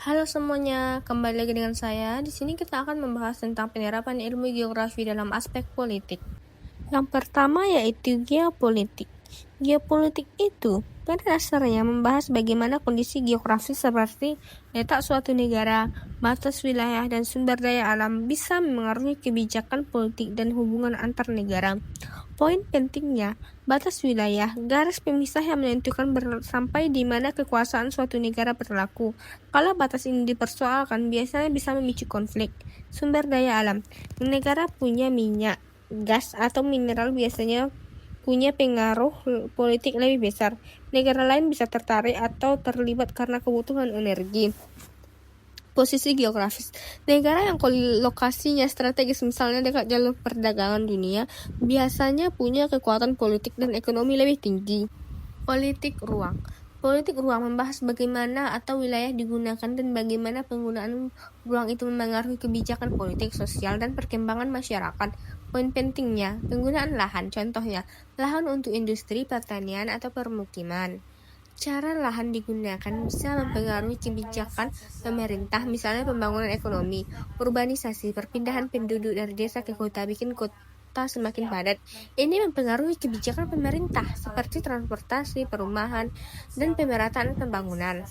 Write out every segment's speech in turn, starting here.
Halo semuanya, kembali lagi dengan saya. Di sini kita akan membahas tentang penerapan ilmu geografi dalam aspek politik. Yang pertama yaitu geopolitik. Geopolitik itu pada dasarnya membahas bagaimana kondisi geografis seperti letak suatu negara, batas wilayah, dan sumber daya alam bisa mengaruhi kebijakan politik dan hubungan antar negara. Poin pentingnya, batas wilayah, garis pemisah yang menentukan sampai di mana kekuasaan suatu negara berlaku. Kalau batas ini dipersoalkan, biasanya bisa memicu konflik. Sumber daya alam, negara punya minyak, gas, atau mineral biasanya punya pengaruh politik lebih besar. Negara lain bisa tertarik atau terlibat karena kebutuhan energi. Posisi geografis, negara yang lokasinya strategis misalnya dekat jalur perdagangan dunia biasanya punya kekuatan politik dan ekonomi lebih tinggi. Politik ruang membahas bagaimana atau wilayah digunakan dan bagaimana penggunaan ruang itu mempengaruhi kebijakan politik, sosial, dan perkembangan masyarakat. Poin pentingnya, penggunaan lahan, contohnya lahan untuk industri, pertanian, atau permukiman. Cara lahan digunakan bisa mempengaruhi kebijakan pemerintah, misalnya pembangunan ekonomi, urbanisasi, perpindahan penduduk dari desa ke kota, bikin kota semakin padat. Ini mempengaruhi kebijakan pemerintah seperti transportasi, perumahan, dan pemerataan pembangunan.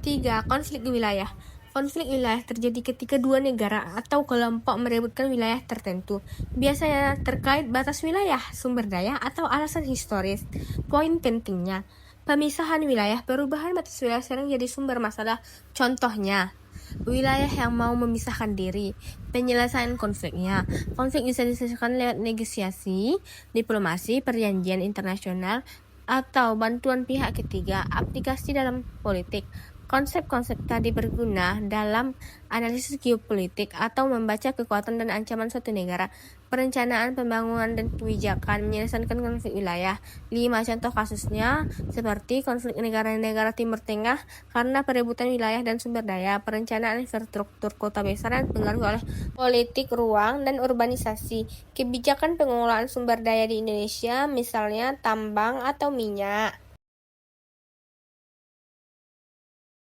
3. Konflik wilayah. Konflik wilayah terjadi ketika dua negara atau kelompok merebutkan wilayah tertentu. Biasanya terkait batas wilayah, sumber daya, atau alasan historis. Poin pentingnya, pemisahan wilayah, perubahan batas wilayah sering jadi sumber masalah. Contohnya, wilayah yang mau memisahkan diri. Penyelesaian konfliknya, konflik bisa diselesaikan lewat negosiasi, diplomasi, perjanjian internasional, atau bantuan pihak ketiga. Aplikasi dalam politik, konsep-konsep tadi berguna dalam analisis geopolitik atau membaca kekuatan dan ancaman suatu negara. Perencanaan, pembangunan, dan kebijakan menyelesaikan konflik wilayah. 5 contoh kasusnya seperti konflik negara-negara Timur Tengah karena perebutan wilayah dan sumber daya, perencanaan infrastruktur kota besar yang dipengaruhi oleh politik ruang dan urbanisasi, kebijakan pengelolaan sumber daya di Indonesia misalnya tambang atau minyak.